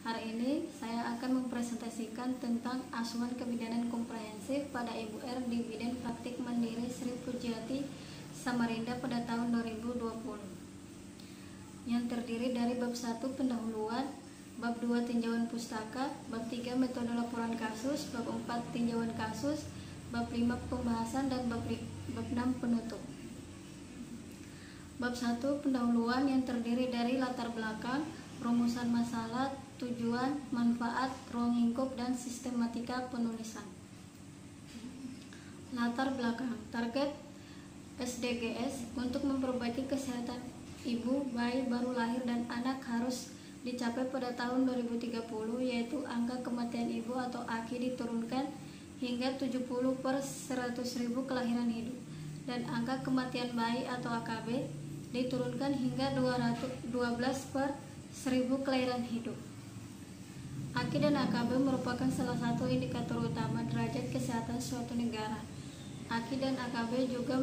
Hari ini saya akan mempresentasikan tentang asuhan kebidanan komprehensif pada Ibu R di Bidan Praktik Mandiri Sri Pujiati, Samarinda pada tahun 2020. Yang terdiri dari bab 1 pendahuluan, bab 2 tinjauan pustaka, bab 3 metode laporan kasus, bab 4 tinjauan kasus, bab 5 pembahasan, dan bab 6 penutup. Bab 1 pendahuluan yang terdiri dari latar belakang, rumusan masalah, tujuan, manfaat, ruang lingkup, dan sistematika penulisan. Latar belakang. Target SDGs untuk memperbaiki kesehatan ibu, bayi baru lahir, dan anak harus dicapai pada tahun 2030, yaitu angka kematian ibu atau AKI diturunkan hingga 70 per 100.000 kelahiran hidup, dan angka kematian bayi atau AKB diturunkan hingga 12 per 1000 kelahiran hidup. AKI dan AKB merupakan salah satu indikator utama derajat kesehatan suatu negara. AKI dan AKB juga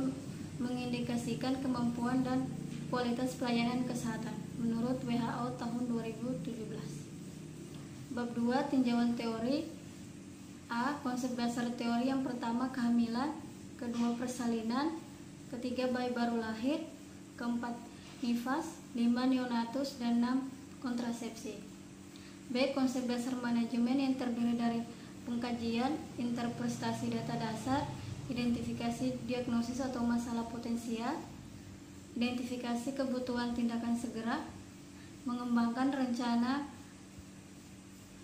mengindikasikan kemampuan dan kualitas pelayanan kesehatan menurut WHO tahun 2017. Bab 2 tinjauan teori. A. Konsep dasar teori. Yang pertama, kehamilan, kedua, persalinan, ketiga, bayi baru lahir, keempat, nifas, 5, neonatus, dan 6, kontrasepsi. B. Konsep dasar manajemen yang terdiri dari pengkajian, interpretasi data dasar, identifikasi diagnosis atau masalah potensial, identifikasi kebutuhan tindakan segera, mengembangkan rencana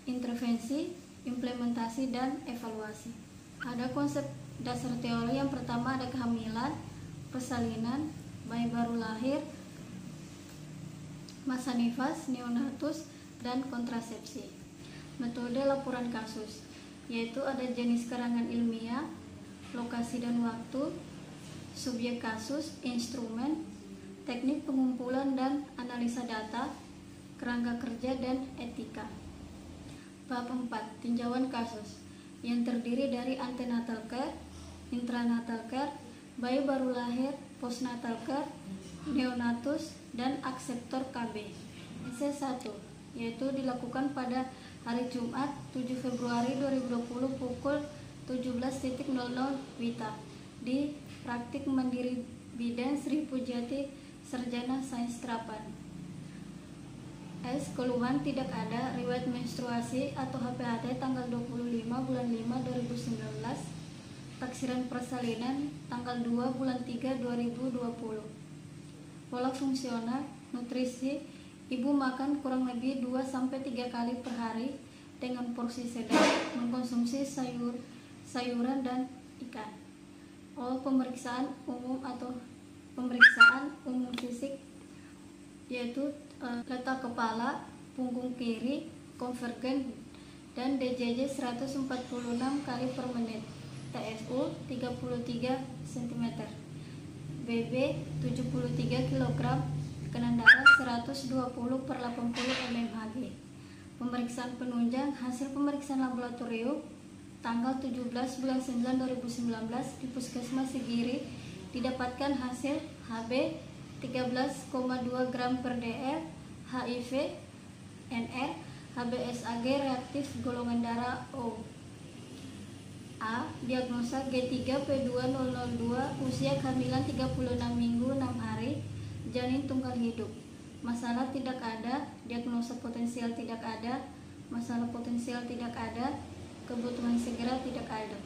intervensi, implementasi, dan evaluasi. Ada konsep dasar teori. Yang pertama ada kehamilan, persalinan, bayi baru lahir, masa nifas, neonatus, dan kontrasepsi. Metode laporan kasus, yaitu ada jenis keterangan ilmiah, lokasi dan waktu, subjek kasus, instrumen, teknik pengumpulan dan analisa data, kerangka kerja, dan etika. Bab 4 tinjauan kasus, yang terdiri dari antenatal care, intranatal care, bayi baru lahir, postnatal care, neonatus, dan akseptor KB. C1, yaitu dilakukan pada hari Jumat 7 Februari 2020 pukul 17.00 WITA di Praktik Mandiri Bidan Sri Pujiati, Sarjana Sains Terapan. S. Keluhan tidak ada, riwayat menstruasi atau HPHT tanggal 25 bulan 5 2019, taksiran persalinan tanggal 2 bulan 3 2020. Pola fungsional, nutrisi, ibu makan kurang lebih 2-3 kali per hari dengan porsi sedang, mengkonsumsi sayuran dan ikan. Pemeriksaan umum atau pemeriksaan umum fisik, yaitu letak kepala, punggung kiri, konvergen, dan DJJ 146 kali per menit, TSU 33 cm, BB 73 kg, tekanan darah 120 per 80 mmHg. Pemeriksaan penunjang. Hasil pemeriksaan laboratorium tanggal 17 bulan 9 2019 di Puskesmas Sigiri didapatkan hasil HB 13,2 gram per dl, HIV, NR, HBsAg reaktif golongan darah O. A. Diagnosa G3P2002, usia kehamilan 36 minggu 6 hari, janin tunggal hidup. Masalah tidak ada, diagnosa potensial tidak ada, masalah potensial tidak ada, kebutuhan segera tidak ada.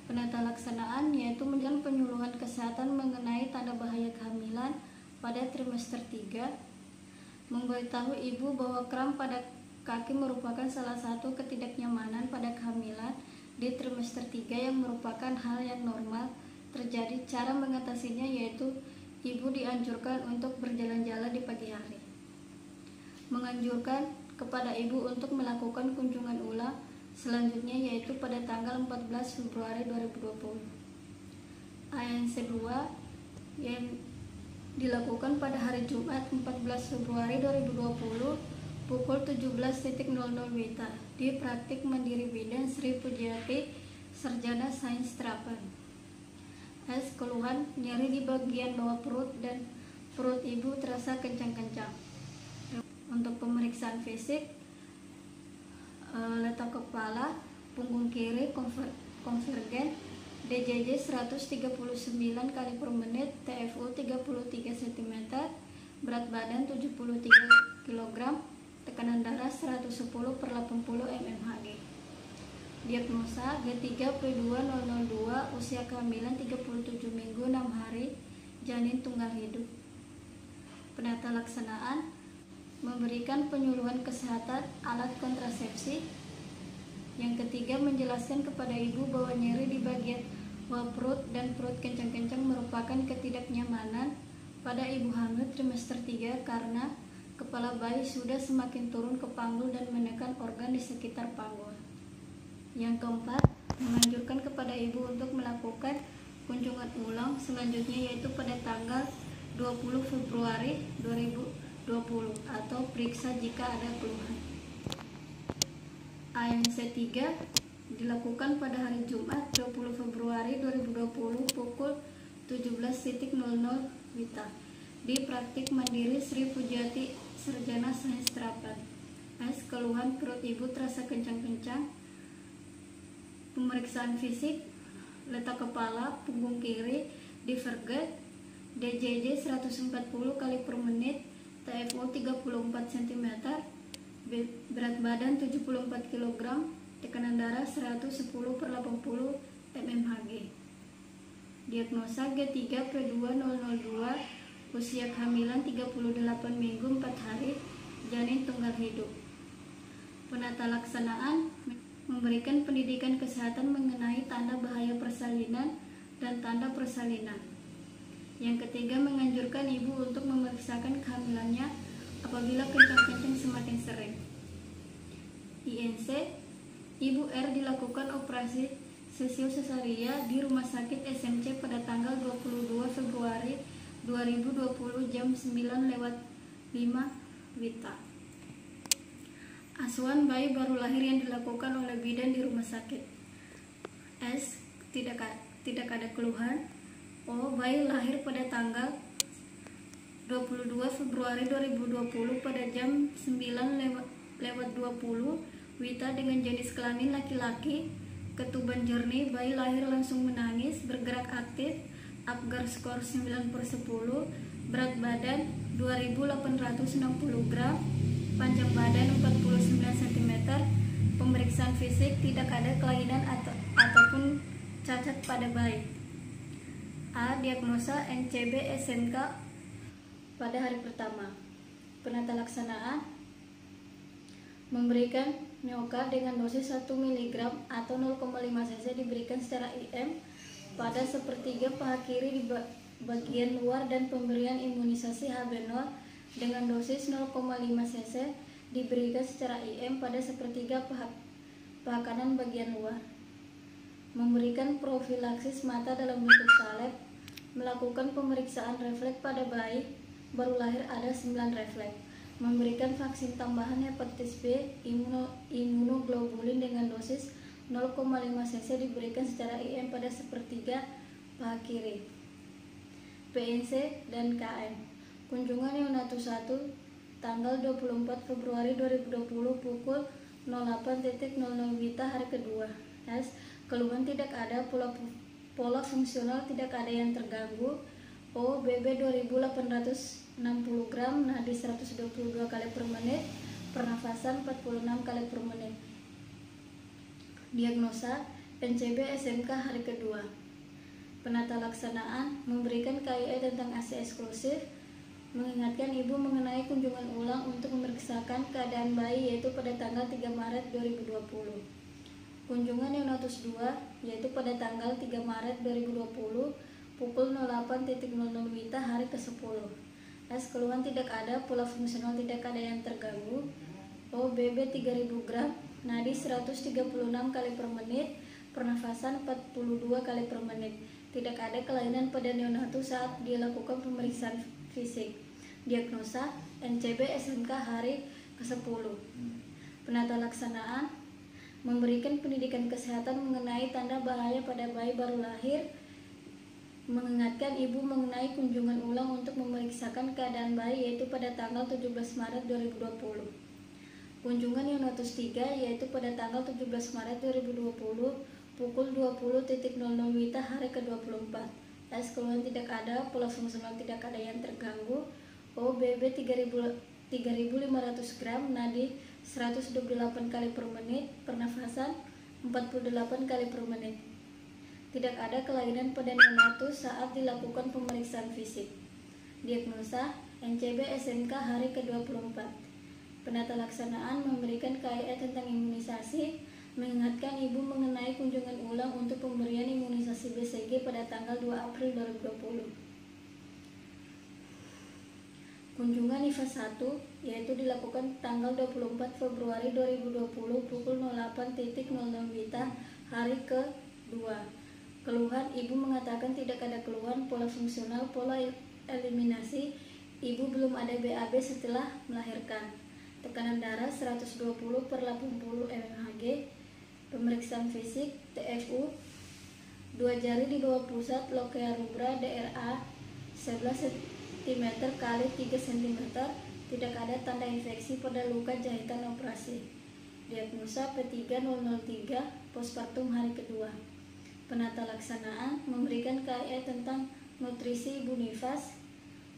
Penata laksanaan, yaitu menjalin penyuluhan kesehatan mengenai tanda bahaya kehamilan pada trimester 3, memberitahu ibu bahwa kram pada kaki merupakan salah satu ketidaknyamanan pada kehamilan di trimester 3 yang merupakan hal yang normal terjadi. Cara mengatasinya yaitu ibu dianjurkan untuk berjalan-jalan di pagi hari. Menganjurkan kepada ibu untuk melakukan kunjungan ulang selanjutnya, yaitu pada tanggal 14 Februari 2020. ANC 2 yang dilakukan pada hari Jumat 14 Februari 2020 pukul 17.00 WITA di Praktik Mandiri Bidan Sri Pujiati, Sarjana Sains Terapan. S. Keluhan, nyeri di bagian bawah perut dan perut ibu terasa kencang-kencang. Untuk pemeriksaan fisik, letak kepala, punggung kiri konvergen, DJJ 139 kali per menit, TFU 33 cm, berat badan 73 kg, tekanan darah 110 per 80 mmHg. Diagnosa G3P2002, usia kehamilan 37 minggu 6 hari, janin tunggal hidup. Penata laksanaan: memberikan penyuluhan kesehatan alat kontrasepsi. Yang ketiga, menjelaskan kepada ibu bahwa nyeri di bagian bawah perut dan perut kencang-kencang merupakan ketidaknyamanan pada ibu hamil trimester 3 karena kepala bayi sudah semakin turun ke panggul dan menekan organ di sekitar panggul. Yang keempat, menganjurkan kepada ibu untuk melakukan kunjungan ulang selanjutnya, yaitu pada tanggal 20 Februari 2020 atau periksa jika ada keluhan. ANC 3 dilakukan pada hari Jumat 20 Februari 2020 pukul 17.00 WITA di Praktik Mandiri Sri Pujiati Sarjana Sains Terapan. Keluhan perut ibu terasa kencang-kencang. Pemeriksaan fisik: letak kepala, punggung kiri divergent, DJJ 140 kali per menit, TFU 34 cm, berat badan 74 kg, tekanan darah 110 per 80 mmHg. Diagnosa G3P2002, usia kehamilan 38 minggu 4 hari, janin tunggal hidup. Penata laksanaan: memberikan pendidikan kesehatan mengenai tanda bahaya persalinan dan tanda persalinan. Yang ketiga, menganjurkan ibu untuk memeriksakan kehamilannya apabila kencang-kencang semakin sering. INC: Ibu R dilakukan operasi sesio sesaria di Rumah Sakit SMC pada tanggal 22 Februari 2020 jam 9:05 WITA. Asuhan bayi baru lahir yang dilakukan oleh bidan di rumah sakit. S. Tidak ada keluhan. O. Bayi lahir pada tanggal 22 Februari 2020 pada jam 9:20 WITA dengan jenis kelamin laki-laki, ketuban jernih, bayi lahir langsung menangis, bergerak aktif, Apgar skor 9/10, berat badan 2.860 gram, panjang badan 49 cm, pemeriksaan fisik tidak ada kelainan ataupun cacat pada bayi. A. Diagnosa NCB SMK pada hari pertama. Penata laksanaan: memberikan Neoka dengan dosis 1 mg atau 0,5 cc diberikan secara IM pada sepertiga paha kiri di bagian luar dan pemberian imunisasi HB0 dengan dosis 0,5 cc diberikan secara IM pada sepertiga paha kanan bagian luar. Memberikan profilaksis mata dalam bentuk salep, melakukan pemeriksaan refleks pada bayi baru lahir ada 9 refleks, memberikan vaksin tambahan hepatitis B imunoglobulin dengan dosis 0,5 cc diberikan secara IM pada sepertiga paha kiri. PNC dan KM: kunjungan neonatus 1 tanggal 24 Februari 2020 pukul 08.00 WITA hari kedua. Keluhan tidak ada, pola fungsional tidak ada yang terganggu. O. BB 2860 gram, nadi 122 kali per menit, pernafasan 46 kali per menit. Diagnosa NCB SMK hari kedua. Penata laksanaan: memberikan KIE tentang ASI eksklusif, mengingatkan ibu mengenai kunjungan ulang untuk memeriksakan keadaan bayi yaitu pada tanggal 3 Maret 2020. Kunjungan neonatus 2 yaitu pada tanggal 3 Maret 2020 pukul 08.00 WITA hari ke-10. Keluhan tidak ada, pola fungsional tidak ada yang terganggu. O. BB 3000 gram, nadi 136 kali per menit, pernafasan 42 kali per menit. Tidak ada kelainan pada neonatus saat dilakukan pemeriksaan fisik. Diagnosa NCB SMK hari ke-10. Penata laksanaan: memberikan pendidikan kesehatan mengenai tanda bahaya pada bayi baru lahir, mengingatkan ibu mengenai kunjungan ulang untuk memeriksakan keadaan bayi yaitu pada tanggal 17 Maret 2020. Kunjungan yang notus 3 yaitu pada tanggal 17 Maret 2020 pukul 20.00 WITA hari ke-24. S. Keluhan tidak ada, pola fungsional tidak ada yang terganggu. O. BB 3.500 gram, nadi 128 kali per menit, pernafasan 48 kali per menit. Tidak ada kelainan pada neonatus saat dilakukan pemeriksaan fisik. Diagnosa NCB SMK hari ke-24. Penata laksanaan memberikan KIA tentang imunisasi, mengingatkan ibu mengenai kunjungan ulang untuk pemberian imunisasi BCG pada tanggal 2 April 2020. Kunjungan IFAS 1 yaitu dilakukan tanggal 24 Februari 2020 pukul 08.00 WITA hari ke-2. Keluhan, ibu mengatakan tidak ada keluhan, pola fungsional, pola eliminasi, ibu belum ada BAB setelah melahirkan. Tekanan darah 120/80 mmHg, pemeriksaan fisik TFU, 2 jari di bawah pusat, lokia rubra, DRA 11 cm kali 3 cm, tidak ada tanda infeksi pada luka jahitan operasi. Diagnosa P3003, postpartum hari kedua. Penata laksanaan memberikan KIA tentang nutrisi ibu nifas,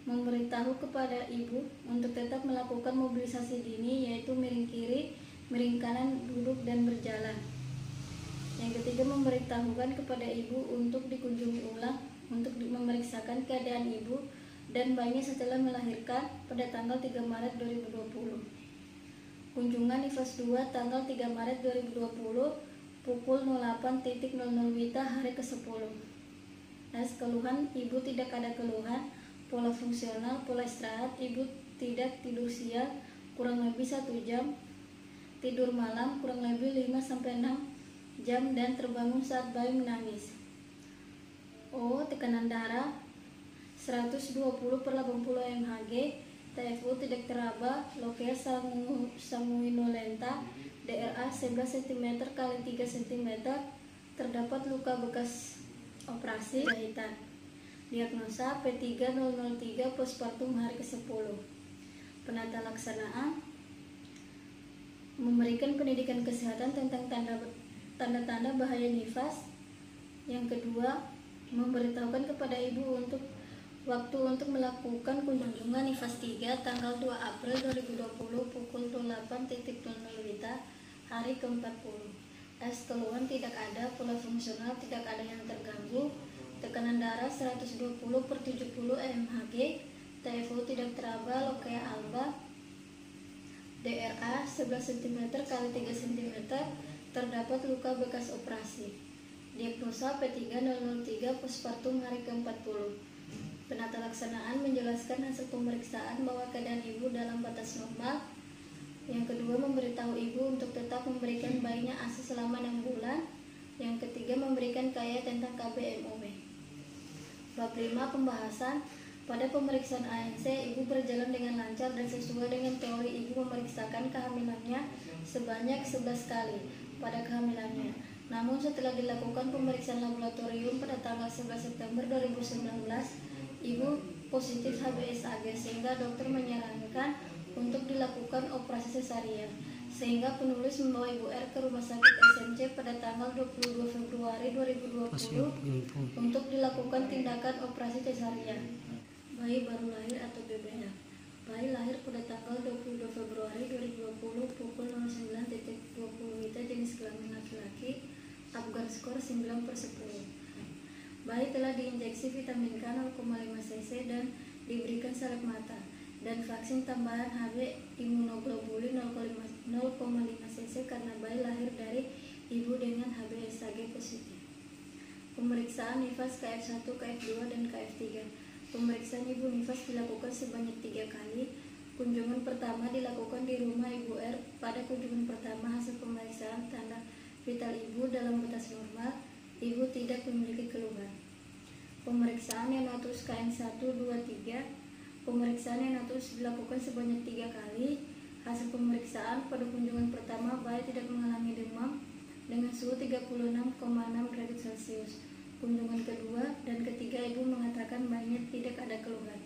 memberitahu kepada ibu untuk tetap melakukan mobilisasi dini yaitu miring kiri, miring kanan, duduk dan berjalan. Yang ketiga, memberitahukan kepada ibu untuk dikunjungi ulang untuk memeriksakan keadaan ibu dan bayinya setelah melahirkan pada tanggal 3 Maret 2020. Kunjungan IFAS 2 tanggal 3 Maret 2020 pukul 08.00 WITA hari ke-10. S. Keluhan, ibu tidak ada keluhan, pola fungsional, pola istirahat, ibu tidak tidur siang kurang lebih 1 jam, tidur malam kurang lebih 5-6 jam dan terbangun saat bayi menangis. O. Tekanan darah 120/80 mmHg, TFU tidak teraba, lokia sanguinolenta, DRA 11 cm kali 3 cm, terdapat luka bekas operasi jahitan. Diagnosa P3003, postpartum hari ke-10. Penata laksanaan memberikan pendidikan kesehatan tentang tanda-tanda bahaya nifas. Yang kedua, memberitahukan kepada ibu untuk waktu untuk melakukan kunjungan IFAS 3 tanggal 2 April 2020 pukul 08.00 WITA hari ke-40. S. Keluhan tidak ada, pola fungsional tidak ada yang terganggu, tekanan darah 120/70 mmHg, TFU tidak teraba, lokia alba, DRA 11 cm kali 3 cm, terdapat luka bekas operasi. Diagnosa P3003, postpartum hari ke-40. Penata laksanaan menjelaskan hasil pemeriksaan bahwa keadaan ibu dalam batas normal. Yang kedua, memberitahu ibu untuk tetap memberikan bayinya ASI selama 6 bulan. Yang ketiga, memberikan KIA tentang KBMOW. Bab 5, pembahasan. Pada pemeriksaan ANC, ibu berjalan dengan lancar dan sesuai dengan teori. Ibu memeriksakan kehamilannya sebanyak 11 kali pada kehamilannya. Namun setelah dilakukan pemeriksaan laboratorium pada tanggal 11 September 2019, ibu positif HBsAg sehingga dokter menyarankan untuk dilakukan operasi sesarian. Sehingga penulis membawa Ibu R ke Rumah Sakit SMC pada tanggal 22 Februari 2020 untuk dilakukan tindakan operasi sesarian. Bayi baru lahir atau BBL. Bayi lahir pada tanggal 22 Februari 2020 pukul 09.20 WITA, jenis kelamin laki-laki, Apgar skor 9/10. Bayi telah diinjeksi vitamin K 0,5 cc dan diberikan salep mata dan vaksin tambahan HB imunoglobulin 0,5 cc karena bayi lahir dari ibu dengan HBsAg positif. Pemeriksaan nifas KF1, KF2, dan KF3. Pemeriksaan ibu nifas dilakukan sebanyak 3 kali. Kunjungan pertama dilakukan di rumah Ibu R. Pada kunjungan pertama, hasil pemeriksaan tanda vital ibu dalam batas normal. Ibu tidak memiliki keluhan. Pemeriksaan neonatus KN1, 2, 3. Pemeriksaan neonatus dilakukan sebanyak 3 kali. Hasil pemeriksaan pada kunjungan pertama, bayi tidak mengalami demam dengan suhu 36,6 derajat Celcius. Kunjungan kedua dan ketiga, ibu mengatakan bayinya tidak ada keluhan.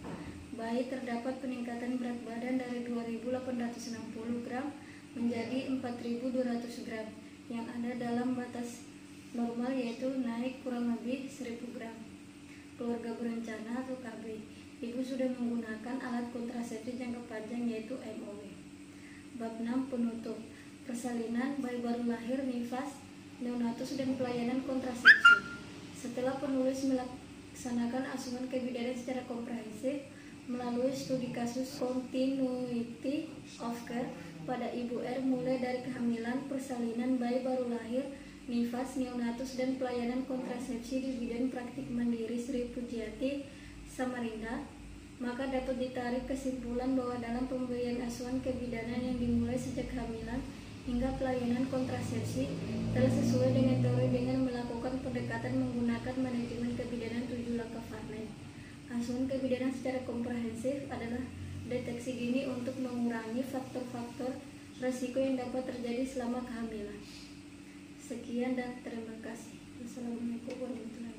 Bayi terdapat peningkatan berat badan dari 2.860 gram menjadi 4.200 gram yang ada dalam batas normal, yaitu naik kurang lebih 1.000 gram. Keluarga berencana atau KB. Ibu sudah menggunakan alat kontrasepsi jangka panjang yaitu MOW. Bab 6 penutup. Persalinan, bayi baru lahir, nifas, neonatus dan pelayanan kontrasepsi. Setelah penulis melaksanakan asuhan kebidanan secara komprehensif melalui studi kasus continuity of care pada Ibu R mulai dari kehamilan, persalinan, bayi baru lahir, nifas, neonatus dan pelayanan kontrasepsi di Bidan Praktik Mandiri Sri Pujiati, Samarinda, maka dapat ditarik kesimpulan bahwa dalam pemberian asuhan kebidanan yang dimulai sejak kehamilan hingga pelayanan kontrasepsi telah sesuai dengan teori dengan melakukan pendekatan menggunakan manajemen kebidanan 7 langkah Farnheidt. Asuhan kebidanan secara komprehensif adalah deteksi dini untuk mengurangi faktor-faktor resiko yang dapat terjadi selama kehamilan. Sekian dan terima kasih. Wassalamualaikum warahmatullahi wabarakatuh.